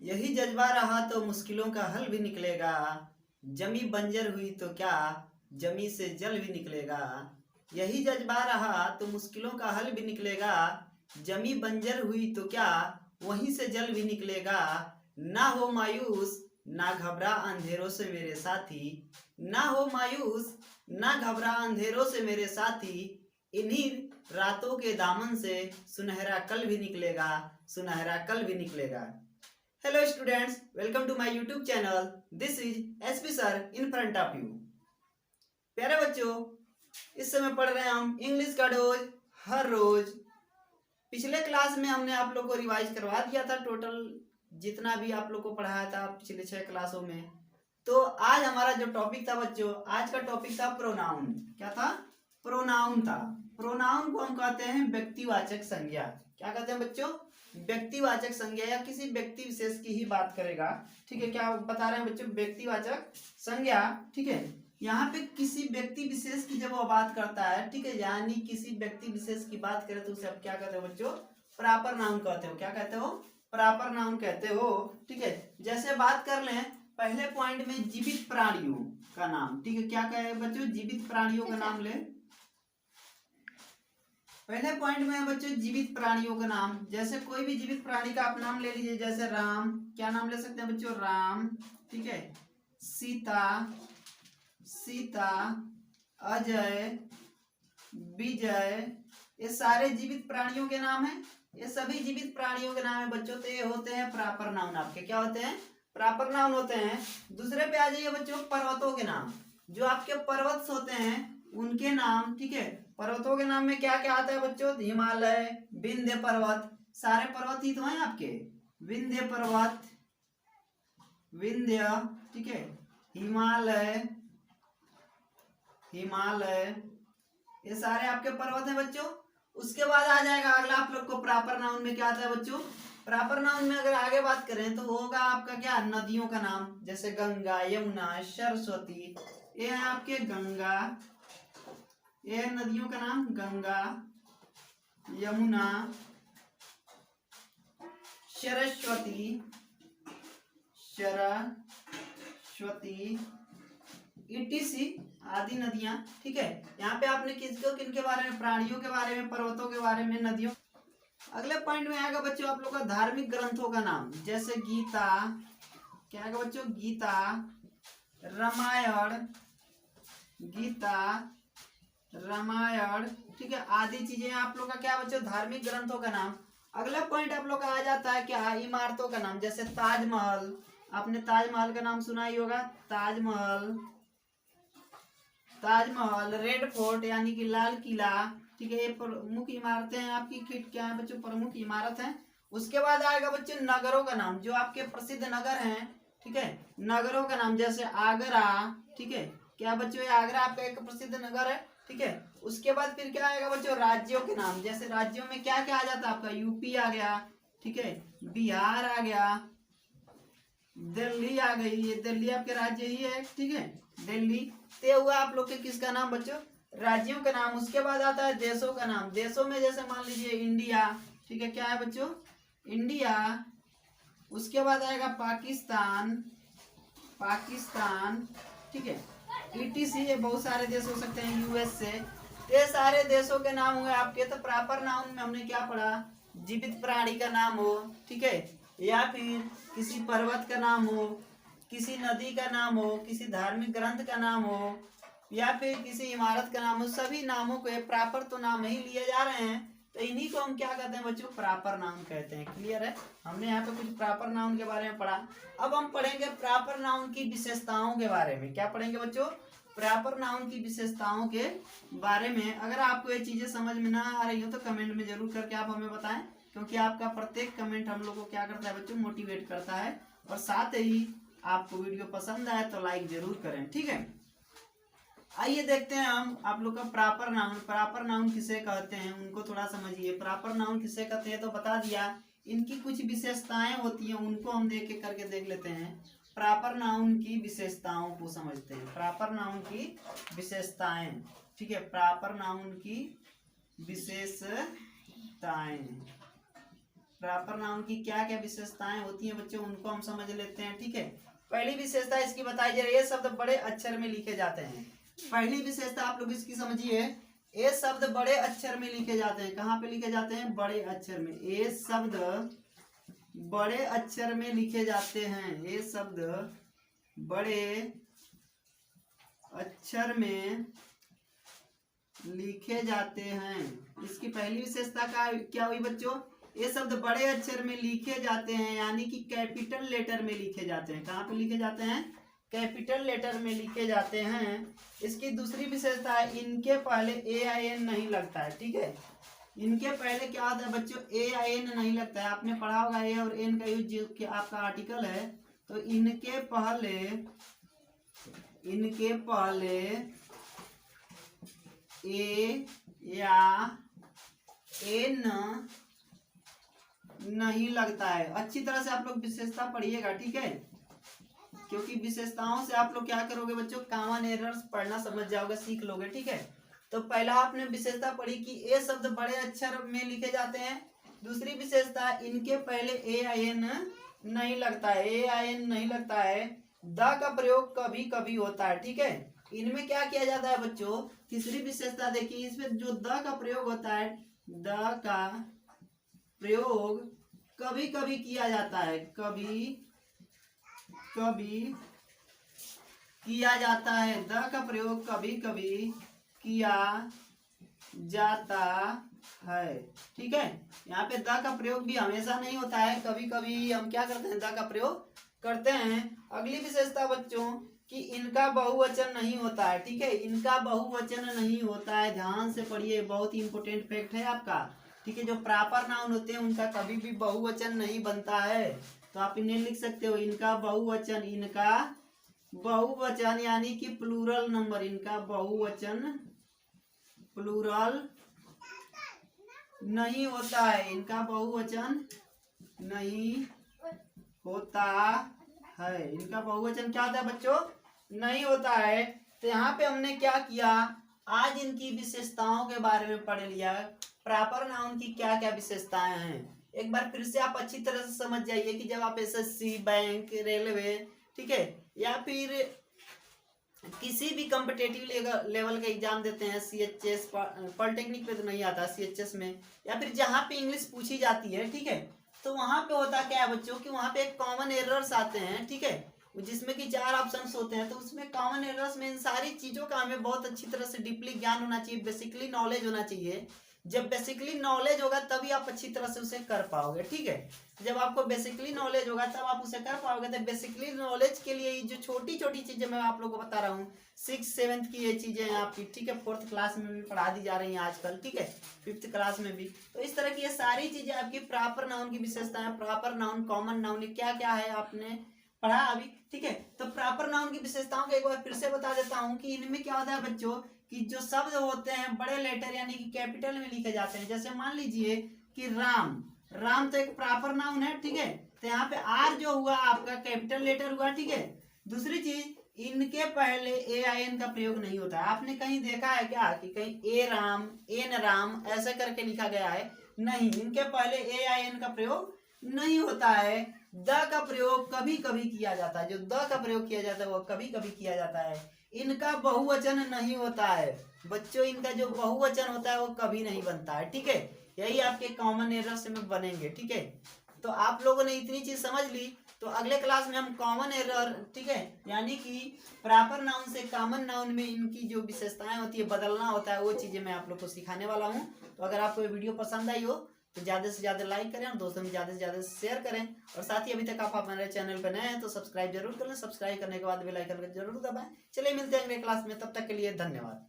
यही जज्बा रहा तो मुश्किलों का हल भी निकलेगा। जमी बंजर हुई तो क्या, जमी से जल भी निकलेगा। यही जज्बा रहा तो मुश्किलों का हल भी निकलेगा। जमी बंजर हुई तो क्या, वहीं से जल भी निकलेगा। ना हो मायूस, ना घबरा अंधेरों से मेरे साथी। ना हो मायूस, ना घबरा अंधेरों से मेरे साथी। इन्हीं रातों के दामन से सुनहरा कल भी निकलेगा, सुनहरा कल भी निकलेगा। Hello students, welcome to my YouTube channel. This is SP sir in front of you. प्यारे बच्चों, इस समय पढ़ रहे हैं हम इंग्लिश का डोज हर रोज। पिछले क्लास में हमने आप लोग को रिवाइज करवा दिया था टोटल जितना भी आप लोग को पढ़ाया था पिछले 6 क्लासों में। तो आज हमारा जो टॉपिक था बच्चों, आज का टॉपिक था प्रोनाउन। क्या था? प्रोनाउन था। प्रोनाउन को हम कहते हैं व्यक्तिवाचक संज्ञा। क्या कहते हैं बच्चों? व्यक्तिवाचक संज्ञा, या किसी व्यक्ति विशेष की ही बात करेगा। ठीक है, क्या बता रहे हैं बच्चों? व्यक्तिवाचक संज्ञा। ठीक है, यहाँ पे किसी व्यक्ति विशेष की जब वो बात करता है, ठीक है, यानी किसी व्यक्ति विशेष की बात करे तो उसे आप क्या कहते हो बच्चों? प्रॉपर नाउन कहते हो। क्या कहते हो? प्रॉपर नाउन कहते हो। ठीक है, जैसे बात कर लें पहले पॉइंट में जीवित प्राणियों का नाम। ठीक है, क्या कहे बच्चों? जीवित प्राणियों का नाम ले। पहले पॉइंट में है बच्चों जीवित प्राणियों का नाम। जैसे कोई भी जीवित प्राणी का आप नाम ले लीजिए, जैसे राम। क्या नाम ले सकते हैं बच्चों? राम। ठीक है, सीता, सीता, अजय, विजय, ये सारे जीवित प्राणियों के नाम हैं। ये सभी जीवित प्राणियों के नाम है बच्चों। तो ये होते हैं प्रॉपर नाउन। आपके क्या होते हैं? प्रॉपर नाउन होते हैं। दूसरे पे आ जाइए बच्चों, पर्वतों के नाम। जो आपके पर्वत होते हैं उनके नाम। ठीक है, पर्वतों के नाम में क्या क्या आता है बच्चों? हिमालय, विंध्य पर्वत, सारे पर्वत ही तो हैं आपके। विंध्य पर्वत, विंध्य, ठीक है, हिमालय, हिमालय, ये सारे आपके पर्वत हैं बच्चों। उसके बाद आ जाएगा अगला आप लोग को प्रॉपर नाउन में क्या आता है बच्चों? प्रॉपर नाउन में अगर आगे बात करें तो होगा आपका क्या? नदियों का नाम। जैसे गंगा, यमुना, सरस्वती, ये है आपके गंगा। ये है नदियों का नाम, गंगा, यमुना, सरस्वती, सरस्वती, ईटीसी आदि नदियां। ठीक है, यहाँ पे आपने किसको किन के बारे में? प्राणियों के बारे में, पर्वतों के बारे में, नदियों। अगले पॉइंट में आएगा बच्चों आप लोग का धार्मिक ग्रंथों का नाम। जैसे गीता, क्या आएगा बच्चों? गीता, रामायण, गीता, रामायण, ठीक है, आदि चीजें आप लोग का क्या बच्चों? धार्मिक ग्रंथों का नाम। अगला पॉइंट आप लोग का आ जाता है क्या? इमारतों का नाम। जैसे ताजमहल, आपने ताजमहल का नाम सुना ही होगा। ताजमहल, ताजमहल, रेड फोर्ट यानी कि लाल किला। ठीक है, ये प्रमुख इमारतें हैं आपकी। क्या है बच्चों? प्रमुख इमारत है। उसके बाद आएगा बच्चों नगरों का नाम, जो आपके प्रसिद्ध नगर हैं। ठीक है, नगरों का नाम। जैसे आगरा, ठीक है, क्या बच्चों? ये आगरा आपका एक प्रसिद्ध नगर है। ठीक है, उसके बाद फिर क्या आएगा बच्चों? राज्यों के नाम। जैसे राज्यों में क्या क्या आ जाता है आपका? यूपी आ गया, ठीक है, बिहार आ गया, दिल्ली आ गई। ये दिल्ली आपके राज्य ही है। ठीक है, दिल्ली। ते हुआ आप लोग के किसका नाम बच्चों? राज्यों का नाम। उसके बाद आता है देशों का नाम। देशों में जैसे मान लीजिए इंडिया। ठीक है, क्या है बच्चों? इंडिया। उसके बाद आएगा पाकिस्तान, पाकिस्तान, ठीक है, ईटीसी। ये बहुत सारे देश हो सकते हैं, यूएसए। ये सारे देशों के नाम हुए आपके। तो प्रॉपर नाउन में हमने क्या पढ़ा? जीवित प्राणी का नाम हो, ठीक है, या फिर किसी पर्वत का नाम हो, किसी नदी का नाम हो, किसी धार्मिक ग्रंथ का नाम हो, या फिर किसी इमारत का नाम हो। सभी नामों को प्रॉपर तो नाम ही लिए जा रहे हैं, तो इन्हीं को हम क्या कहते हैं बच्चों? प्रॉपर नाउन कहते हैं। क्लियर है? हमने यहाँ पे कुछ प्रॉपर नाउन के बारे में पढ़ा। अब हम पढ़ेंगे प्रॉपर नाउन की विशेषताओं के बारे में। क्या पढ़ेंगे बच्चों? प्रॉपर नाउन की विशेषताओं के बारे में। अगर आपको ये चीजें समझ में ना आ रही हो तो कमेंट में जरूर करके आप हमें बताएं, क्योंकि आपका प्रत्येक कमेंट हम लोग को क्या करता है बच्चों? मोटिवेट करता है। और साथ ही आपको वीडियो पसंद आए तो लाइक जरूर करें। ठीक है, आइए देखते हैं हम आप लोग का प्रॉपर नाउन। प्रॉपर नाउन किसे कहते हैं उनको थोड़ा समझिए। प्रॉपर नाउन किसे कहते हैं तो बता दिया। इनकी कुछ विशेषताएं होती हैं, उनको हम देख लेते हैं। प्रॉपर नाउन की विशेषताओं को समझते हैं। प्रॉपर नाउन की विशेषताएं, ठीक है, प्रॉपर नाउन की विशेषताएं। प्रॉपर नाउन की क्या क्या विशेषताएं होती हैं बच्चों, उनको हम समझ लेते हैं। ठीक है, पहली विशेषता इसकी बताई जा रही है, ये शब्द बड़े अक्षर में लिखे जाते हैं। पहली विशेषता आप लोग इसकी समझिए, ये शब्द बड़े अक्षर में लिखे जाते हैं। कहाँ पे लिखे जाते हैं? बड़े अक्षर में। ये शब्द बड़े अक्षर में लिखे जाते हैं। ये शब्द बड़े अक्षर में लिखे जाते हैं। इसकी पहली विशेषता क्या हुई बच्चों? ये शब्द बड़े अक्षर में लिखे जाते हैं, यानी कि कैपिटल लेटर में लिखे जाते हैं। कहाँ पे लिखे जाते हैं? कैपिटल लेटर में लिखे जाते हैं। इसकी दूसरी विशेषता है, इनके पहले ए आई एन नहीं लगता है। ठीक है, इनके पहले क्या होता है बच्चों? ए आई एन नहीं लगता है। आपने पढ़ा होगा ए और एन का यूज, जो कि आपका आर्टिकल है। तो इनके पहले ए या एन नहीं लगता है। अच्छी तरह से आप लोग विशेषता पढ़िएगा। ठीक है, क्योंकि विशेषताओं से आप लोग क्या करोगे बच्चों? कॉमन एरर्स पढ़ना समझ जाओगे, सीख लोगे। ठीक है, तो पहला आपने विशेषता पढ़ी कि ये शब्द बड़े अक्षर में लिखे जाते हैं। दूसरी विशेषता, इनके पहले ए आई एन नहीं लगता है। ए आई एन नहीं लगता है। द का प्रयोग कभी कभी होता है। ठीक है, इनमें क्या किया जाता है बच्चों? तीसरी विशेषता देखिए, इसमें जो द का प्रयोग होता है, द का प्रयोग कभी कभी किया जाता है। कभी कभी किया जाता है। द का प्रयोग कभी कभी किया जाता है। ठीक है, यहाँ पे द का प्रयोग भी हमेशा नहीं होता है, कभी कभी हम क्या करते हैं? द का प्रयोग करते हैं। अगली विशेषता बच्चों कि इनका बहुवचन नहीं होता है। ठीक है, इनका बहुवचन नहीं होता है। ध्यान से पढ़िए, बहुत ही इंपॉर्टेंट फैक्ट है आपका। ठीक है, जो प्रॉपर नाउन होते हैं उनका कभी भी बहुवचन नहीं बनता है। तो आप इन्हें लिख सकते हो, इनका बहुवचन। इनका बहुवचन यानी कि प्लूरल नंबर। इनका बहुवचन प्लूरल नहीं होता है। इनका बहुवचन नहीं होता है। इनका बहुवचन क्या होता है बच्चों? नहीं होता है। तो यहाँ पे हमने क्या किया? आज इनकी विशेषताओं के बारे में पढ़ लिया। प्रॉपर नाउन की क्या क्या विशेषताएं हैं, एक बार फिर से आप अच्छी तरह से समझ जाइए कि जब आप एसएससी, बैंक, रेलवे, ठीक है, या फिर किसी भी कॉम्पिटेटिव लेवल का एग्जाम देते हैं, सीएचएस, पॉलिटेक्निक पे तो नहीं आता, सीएचएस में, या फिर जहाँ पे इंग्लिश पूछी जाती है, ठीक है, तो वहां पे होता क्या है बच्चों कि वहां पे एक कॉमन एरर्स आते हैं। ठीक है, जिसमें कि 4 ऑप्शंस होते हैं। तो उसमें कॉमन एरर्स में इन सारी चीजों का हमें बहुत अच्छी तरह से डीपली ज्ञान होना चाहिए, बेसिकली नॉलेज होना चाहिए। जब बेसिकली नॉलेज होगा तभी आप अच्छी तरह से उसे कर पाओगे। ठीक है, जब आपको बेसिकली नॉलेज होगा तब आप उसे कर पाओगे। तो बेसिकली नॉलेज के लिए जो छोटी छोटी चीजें मैं आप लोगों को बता रहा हूँ, 6th 7th की ये चीजें हैं आपकी। ठीक है, 4th क्लास में भी पढ़ा दी जा रही हैं आजकल। ठीक है, 5th क्लास में भी। तो इस तरह की ये सारी चीजें आपकी प्रॉपर नाउन की विशेषताएं, प्रॉपर नाउन, कॉमन नाउन, क्या क्या है आपने पढ़ा अभी। ठीक है, तो प्रॉपर नाउन की विशेषताओं को एक बार फिर से बता देता हूँ कि इनमें क्या होता है बच्चों कि जो शब्द होते हैं बड़े लेटर यानी कि कैपिटल में लिखे जाते हैं। जैसे मान लीजिए कि राम, राम तो एक प्रॉपर नाउन है। ठीक है, तो यहाँ पे आर जो हुआ आपका कैपिटल लेटर हुआ। ठीक है, दूसरी चीज, इनके पहले ए आई एन का प्रयोग नहीं होता है। आपने कहीं देखा है क्या कि कहीं ए राम, एन राम ऐसे करके लिखा गया है? नहीं, इनके पहले ए आई एन का प्रयोग नहीं होता है। द का प्रयोग कभी कभी किया जाता है। जो द का प्रयोग किया जाता है वो कभी कभी किया जाता है। इनका बहुवचन नहीं होता है बच्चों, इनका जो बहुवचन होता है वो कभी नहीं बनता है। ठीक है, यही आपके कॉमन एरर्स में बनेंगे। ठीक है, तो आप लोगों ने इतनी चीज समझ ली। तो अगले क्लास में हम कॉमन एरर, ठीक है, यानी कि प्रॉपर नाउन से कॉमन नाउन में इनकी जो विशेषताएं होती है, बदलना होता है, वो चीजें मैं आप लोग को सिखाने वाला हूँ। तो अगर आपको ये वीडियो पसंद आई हो तो ज़्यादा से ज़्यादा लाइक करें और दोस्तों में ज़्यादा से ज़्यादा शेयर करें। और साथ ही अभी तक आप हमारे चैनल पर नए हैं तो सब्सक्राइब जरूर कर लें। सब्सक्राइब करने के बाद बेल आइकन को जरूर दबाएं। चलिए मिलते हैं अगले क्लास में, तब तक के लिए धन्यवाद।